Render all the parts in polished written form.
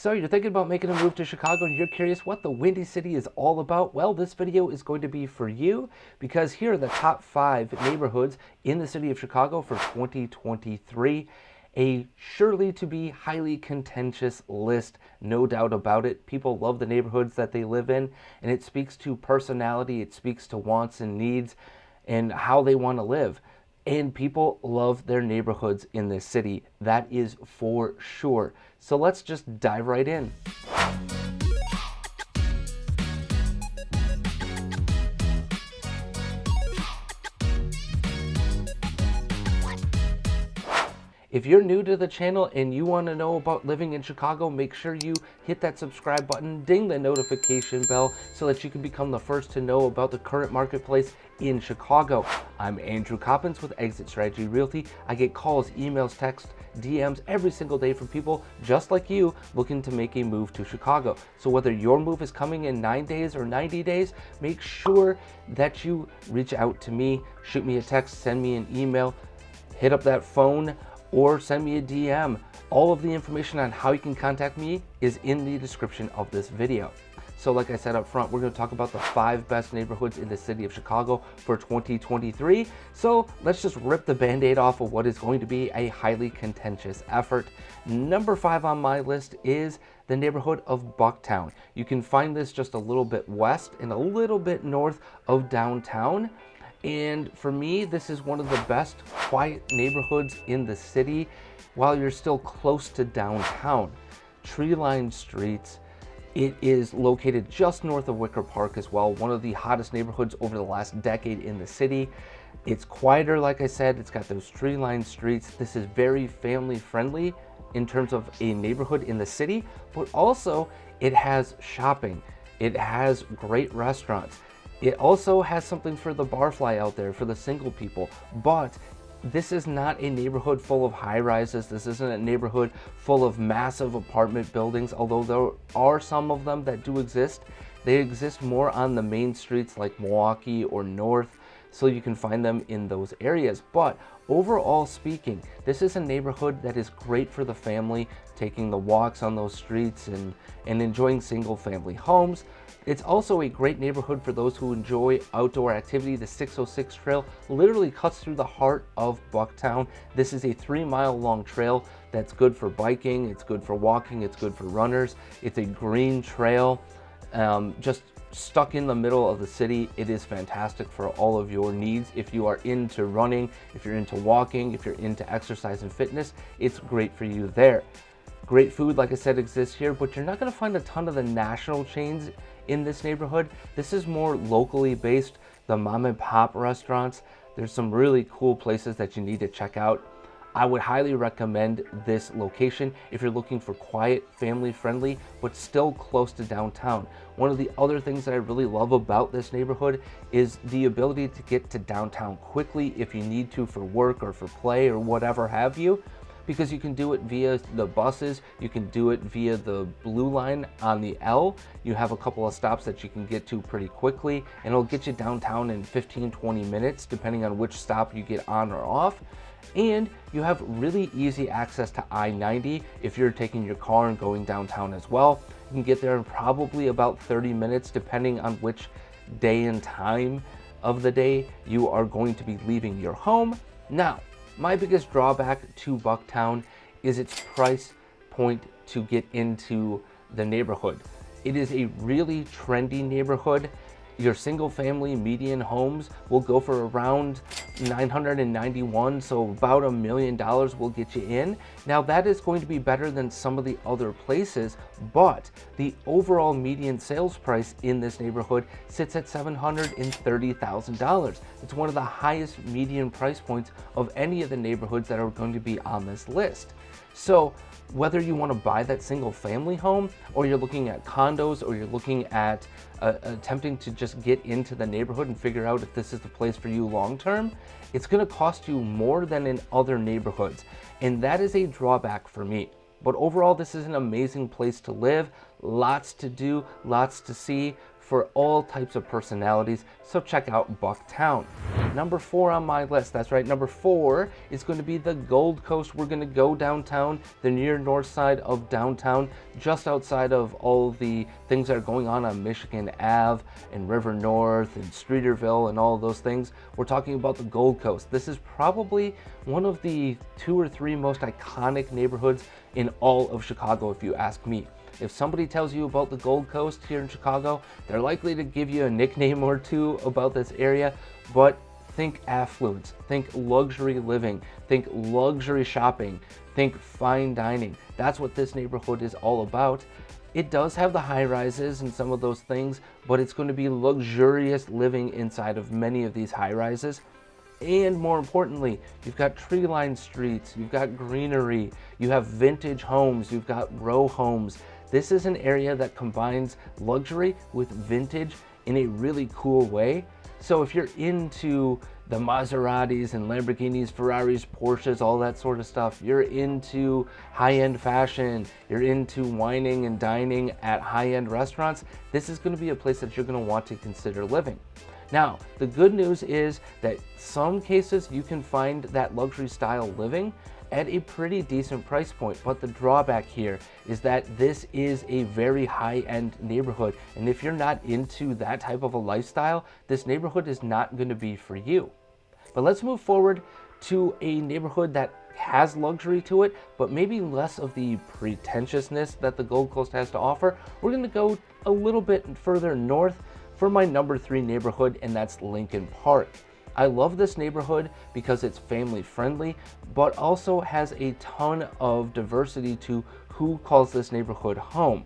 So you're thinking about making a move to Chicago and you're curious what the Windy City is all about? Well, this video is going to be for you because here are the top 5 neighborhoods in the city of Chicago for 2023. A surely to be highly contentious list, no doubt about it. People love the neighborhoods that they live in, and it speaks to personality, it speaks to wants and needs and how they want to live. And people love their neighborhoods in this city. That is for sure. So let's just dive right in. If you're new to the channel and you want to know about living in Chicago, make sure you hit that subscribe button, ding the notification bell so that you can become the first to know about the current marketplace in Chicago. I'm Andrew Coppins with Exit Strategy Realty. I get calls, emails, texts, DMs every single day from people just like you looking to make a move to Chicago. So whether your move is coming in 9 days or 90 days, make sure that you reach out to me, shoot me a text, send me an email, hit up that phone, or send me a DM. All of the information on how you can contact me is in the description of this video. So like I said up front, we're going to talk about the 5 best neighborhoods in the city of Chicago for 2023. So let's just rip the band-aid off of what is going to be a highly contentious effort. Number 5 on my list is the neighborhood of Bucktown. You can find this just a little bit west and a little bit north of downtown. And for me, this is one of the best quiet neighborhoods in the city while you're still close to downtown. Tree-lined streets. It is located just north of Wicker Park as well, one of the hottest neighborhoods over the last decade in the city. It's quieter, like I said, it's got those tree-lined streets. This is very family friendly in terms of a neighborhood in the city, but also it has shopping. It has great restaurants. It also has something for the barfly out there, for the single people, but this is not a neighborhood full of high-rises. This isn't a neighborhood full of massive apartment buildings, although there are some of them that do exist. They exist more on the main streets like Milwaukee or North, so you can find them in those areas. But overall speaking, this is a neighborhood that is great for the family, taking the walks on those streets and enjoying single-family homes. It's also a great neighborhood for those who enjoy outdoor activity. The 606 trail literally cuts through the heart of Bucktown. This is a 3-mile long trail that's good for biking, it's good for walking, it's good for runners. It's a green trail, just stuck in the middle of the city. It is fantastic for all of your needs. If you are into running, if you're into walking, if you're into exercise and fitness, it's great for you there. Great food, like I said, exists here, but you're not going to find a ton of the national chains in this neighborhood. This is more locally based, the mom and pop restaurants. There's some really cool places that you need to check out. I would highly recommend this location if you're looking for quiet, family friendly, but still close to downtown. One of the other things that I really love about this neighborhood is the ability to get to downtown quickly if you need to for work or for play or whatever have you, because you can do it via the buses, you can do it via the blue line on the L. You have a couple of stops that you can get to pretty quickly, and it'll get you downtown in 15-20 minutes, depending on which stop you get on or off. And you have really easy access to I-90 if you're taking your car and going downtown as well. You can get there in probably about 30 minutes, depending on which day and time of the day you are going to be leaving your home. Now, my biggest drawback to Bucktown is its price point to get into the neighborhood. It is a really trendy neighborhood. Your single family median homes will go for around $991, so about $1 million will get you in. Now that is going to be better than some of the other places, but the overall median sales price in this neighborhood sits at $730,000. It's one of the highest median price points of any of the neighborhoods that are going to be on this list. So whether you want to buy that single family home, or you're looking at condos, or you're looking at attempting to just get into the neighborhood and figure out if this is the place for you long term, it's going to cost you more than in other neighborhoods. And that is a drawback for me. But overall, this is an amazing place to live, lots to do, lots to see, for all types of personalities, so check out Bucktown. Number 4 on my list, that's right, number 4 is going to be the Gold Coast. We're going to go downtown, the near north side of downtown, just outside of all the things that are going on Michigan Ave and River North and Streeterville and all of those things. We're talking about the Gold Coast. This is probably one of the 2 or 3 most iconic neighborhoods in all of Chicago, if you ask me. If somebody tells you about the Gold Coast here in Chicago, they're likely to give you a nickname or two about this area, but think affluence, think luxury living, think luxury shopping, think fine dining. That's what this neighborhood is all about. It does have the high rises and some of those things, but it's going to be luxurious living inside of many of these high rises. And more importantly, you've got tree-lined streets, you've got greenery, you have vintage homes, you've got row homes. This is an area that combines luxury with vintage in a really cool way. So if you're into the Maseratis and Lamborghinis, Ferraris, Porsches, all that sort of stuff, you're into high-end fashion, you're into wining and dining at high-end restaurants, this is going to be a place that you're going to want to consider living. Now, the good news is that some cases you can find that luxury style living at a pretty decent price point, but the drawback here is that this is a very high-end neighborhood, and if you're not into that type of a lifestyle, this neighborhood is not going to be for you. But let's move forward to a neighborhood that has luxury to it, but maybe less of the pretentiousness that the Gold Coast has to offer. We're going to go a little bit further north for my number 3 neighborhood, and that's Lincoln Park. I love this neighborhood because it's family friendly, but also has a ton of diversity to who calls this neighborhood home.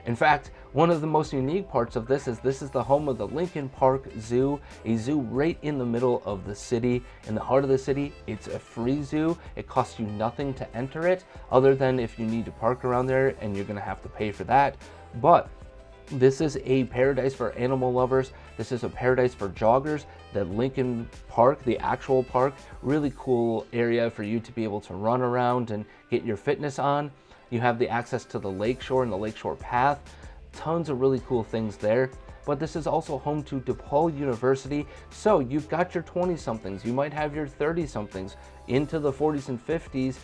In fact, one of the most unique parts of this is the home of the Lincoln Park Zoo, a zoo right in the middle of the city, in the heart of the city. It's a free zoo. It costs you nothing to enter it, other than if you need to park around there and you're gonna have to pay for that. But this is a paradise for animal lovers. This is a paradise for joggers. The Lincoln Park, the actual park, really cool area for you to be able to run around and get your fitness on. You have the access to the lakeshore and the lakeshore path. Tons of really cool things there. But this is also home to DePaul University. So you've got your 20-somethings, you might have your 30-somethings into the 40s and 50s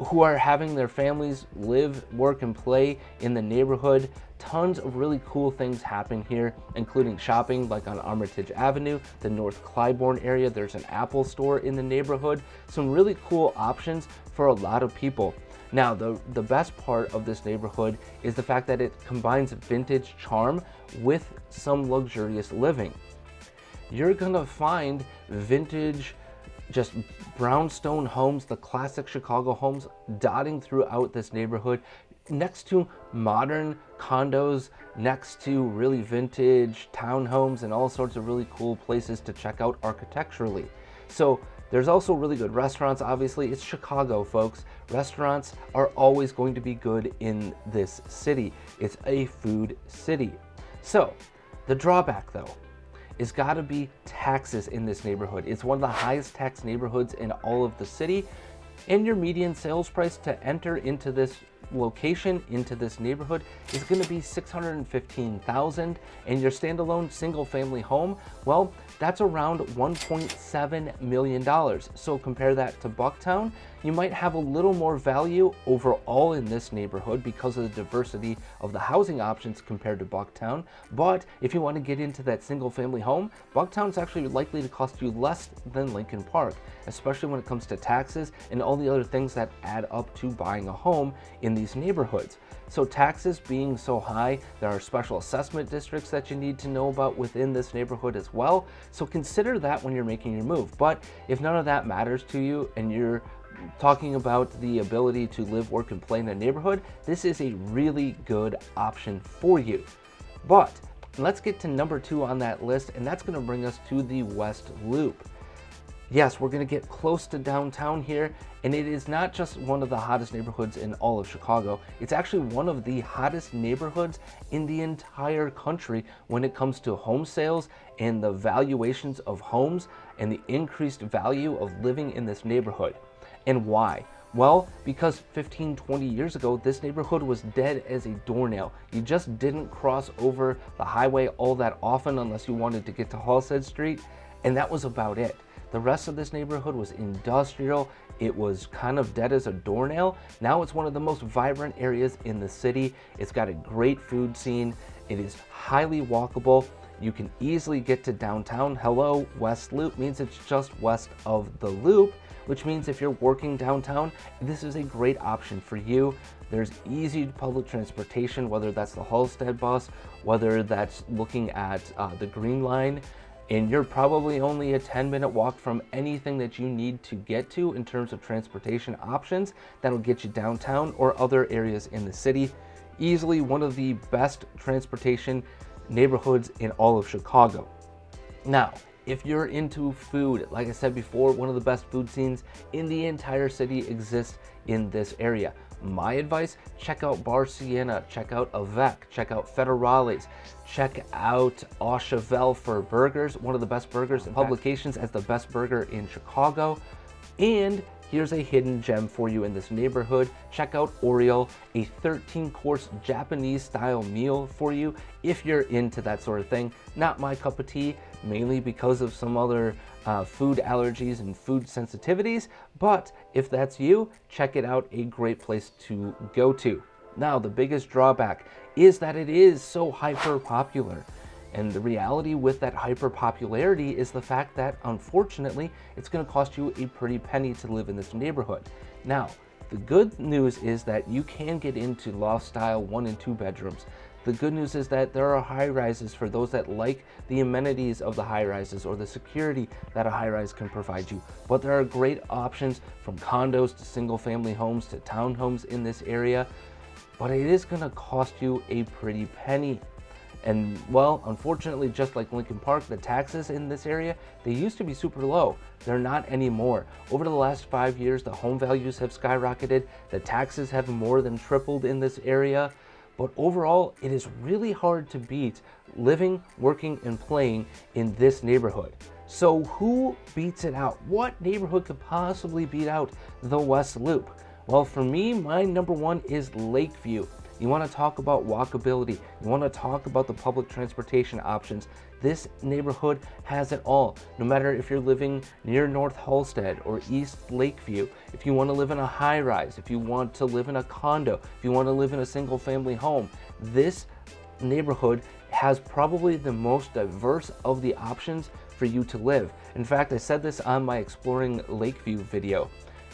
who are having their families live, work, and play in the neighborhood. Tons of really cool things happen here, including shopping like on Armitage Avenue, the North Clybourne area. There's an Apple store in the neighborhood. Some really cool options for a lot of people. Now, the best part of this neighborhood is the fact that it combines vintage charm with some luxurious living. You're gonna find vintage, just brownstone homes, the classic Chicago homes, dotting throughout this neighborhood, next to modern condos, next to really vintage townhomes, and all sorts of really cool places to check out architecturally. So there's also really good restaurants. Obviously, it's Chicago, folks. Restaurants are always going to be good in this city. It's a food city. So the drawback, though, is got to be taxes in this neighborhood. It's one of the highest tax neighborhoods in all of the city, and your median sales price to enter into this location, into this neighborhood, is going to be $615,000, and your standalone single family home, well, that's around $1.7 million. So compare that to Bucktown. You might have a little more value overall in this neighborhood because of the diversity of the housing options compared to Bucktown. But if you want to get into that single family home, Bucktown's actually likely to cost you less than Lincoln Park, especially when it comes to taxes and all the other things that add up to buying a home in these neighborhoods. So taxes being so high, there are special assessment districts that you need to know about within this neighborhood as well. So consider that when you're making your move. But if none of that matters to you and you're talking about the ability to live, work, and play in the neighborhood, this is a really good option for you. But let's get to number 2 on that list, and that's going to bring us to the West Loop. Yes, we're going to get close to downtown here, and it is not just one of the hottest neighborhoods in all of Chicago. It's actually one of the hottest neighborhoods in the entire country when it comes to home sales and the valuations of homes and the increased value of living in this neighborhood. And why? Well, because 15, 20 years ago, this neighborhood was dead as a doornail. You just didn't cross over the highway all that often unless you wanted to get to Halstead Street, and that was about it. The rest of this neighborhood was industrial. It was kind of dead as a doornail. Now it's one of the most vibrant areas in the city. It's got a great food scene. It is highly walkable. You can easily get to downtown. Hello, West Loop means it's just west of the Loop, which means if you're working downtown, this is a great option for you. There's easy public transportation, whether that's the Halstead bus, whether that's looking at the Green Line, and you're probably only a 10-minute walk from anything that you need to get to in terms of transportation options that'll get you downtown or other areas in the city. Easily one of the best transportation neighborhoods in all of Chicago. Now, if you're into food, like I said before, one of the best food scenes in the entire city exists in this area. My advice, check out Bar Sienna, check out Avec, check out Federales, check out Au Cheval for burgers, one of the best burgers in publications as the best burger in Chicago. And here's a hidden gem for you in this neighborhood. Check out Oriole, a 13-course Japanese style meal for you if you're into that sort of thing. Not my cup of tea, mainly because of some other food allergies and food sensitivities, but if that's you, check it out, a great place to go to. Now, the biggest drawback is that it is so hyper popular. And the reality with that hyper popularity is the fact that, unfortunately, it's going to cost you a pretty penny to live in this neighborhood. Now, the good news is that you can get into loft style 1 and 2 bedrooms. The good news is that there are high rises for those that like the amenities of the high rises or the security that a high rise can provide you. But there are great options from condos to single family homes to townhomes in this area. But it is going to cost you a pretty penny. And well, unfortunately, just like Lincoln Park, the taxes in this area, they used to be super low. They're not anymore. Over the last 5 years, the home values have skyrocketed. The taxes have more than tripled in this area. But overall, it is really hard to beat living, working, and playing in this neighborhood. So who beats it out? What neighborhood could possibly beat out the West Loop? Well, for me, my number one is Lakeview. You want to talk about walkability. You want to talk about the public transportation options. This neighborhood has it all. No matter if you're living near North Halstead or East Lakeview, if you want to live in a high rise, if you want to live in a condo, if you want to live in a single family home, this neighborhood has probably the most diverse of the options for you to live. In fact, I said this on my Exploring Lakeview video.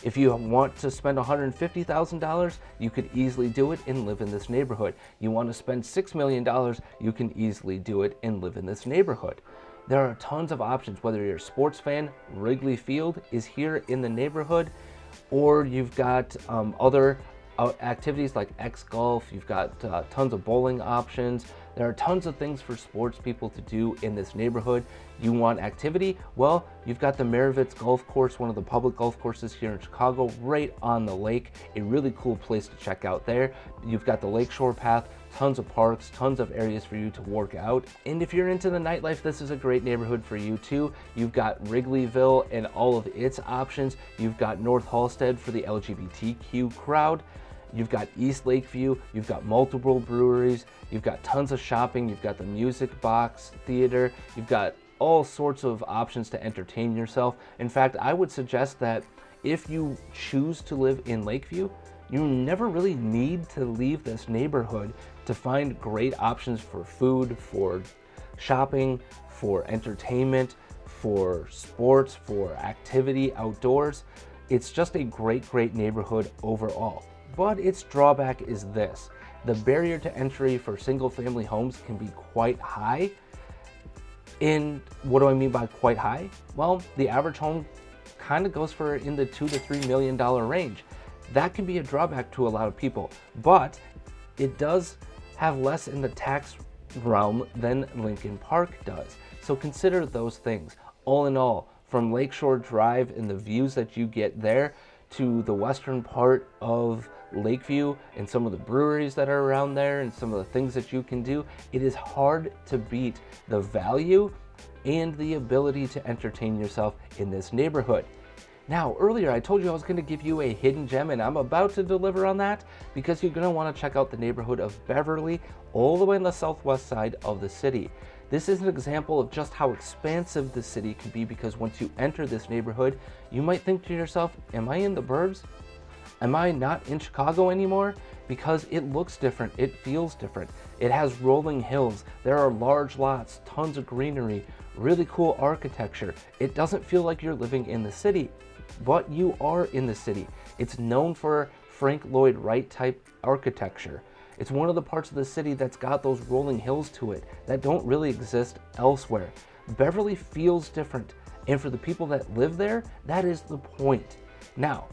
If you want to spend $150,000, you could easily do it and live in this neighborhood. You want to spend $6 million, you can easily do it and live in this neighborhood. There are tons of options, whether you're a sports fan, Wrigley Field is here in the neighborhood, or you've got other activities like X Golf, you've got tons of bowling options. There are tons of things for sports people to do in this neighborhood. You want activity? Well, you've got the Maravitz Golf Course, one of the public golf courses here in Chicago, right on the lake. A really cool place to check out there. You've got the Lakeshore Path, tons of parks, tons of areas for you to work out. And if you're into the nightlife, this is a great neighborhood for you too. You've got Wrigleyville and all of its options. You've got North Halstead for the LGBTQ crowd. You've got East Lakeview, you've got multiple breweries, you've got tons of shopping, you've got the Music Box Theater, you've got all sorts of options to entertain yourself. In fact, I would suggest that if you choose to live in Lakeview, you never really need to leave this neighborhood to find great options for food, for shopping, for entertainment, for sports, for activity outdoors. It's just a great neighborhood overall. But its drawback is this: the barrier to entry for single family homes can be quite high. And what do I mean by quite high? Well, the average home kind of goes for in the $2 to $3 million range. That can be a drawback to a lot of people, but it does have less in the tax realm than Lincoln Park does. So consider those things. All in all, from Lakeshore Drive and the views that you get there to the western part of Lakeview and some of the breweries that are around there and some of the things that you can do, it is hard to beat the value and the ability to entertain yourself in this neighborhood. Now, earlier I told you I was going to give you a hidden gem, and I'm about to deliver on that because you're going to want to check out the neighborhood of Beverly, all the way on the southwest side of the city. This is an example of just how expansive the city can be, because once you enter this neighborhood, you might think to yourself, am I in the burbs? Am I not in Chicago anymore? Because it looks different, it feels different. It has rolling hills, there are large lots, tons of greenery, really cool architecture. It doesn't feel like you're living in the city, but you are in the city. It's known for Frank Lloyd Wright type architecture. It's one of the parts of the city that's got those rolling hills to it that don't really exist elsewhere. Beverly feels different, and for the people that live there, that is the point. Now,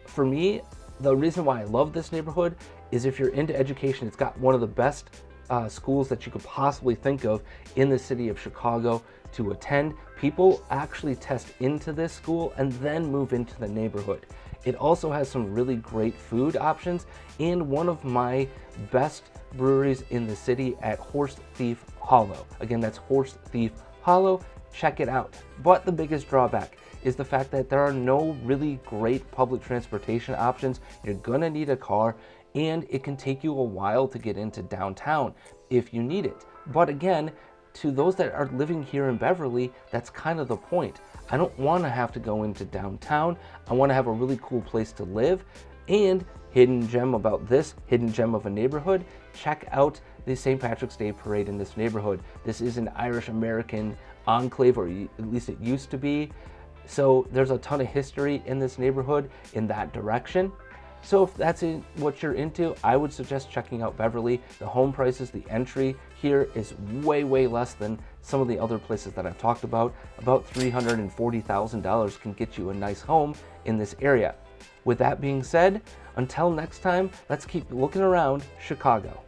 for me, the reason why I love this neighborhood is if you're into education, it's got one of the best schools that you could possibly think of in the city of Chicago to attend. People actually test into this school and then move into the neighborhood. It also has some really great food options and one of my best breweries in the city at Horse Thief Hollow. Again, that's Horse Thief Hollow. Check it out. But the biggest drawback is the fact that there are no really great public transportation options. You're gonna need a car, and it can take you a while to get into downtown if you need it. But again, to those that are living here in Beverly, that's kind of the point. I don't want to have to go into downtown. I want to have a really cool place to live. And hidden gem about this, hidden gem of a neighborhood, check out the St. Patrick's Day parade in this neighborhood. This is an Irish American enclave, or at least it used to be. So there's a ton of history in this neighborhood in that direction. So if that's what you're into, I would suggest checking out Beverly. The home prices, the entry here is way, way less than some of the other places that I've talked about. About $340,000 can get you a nice home in this area. With that being said, until next time, let's keep looking around Chicago.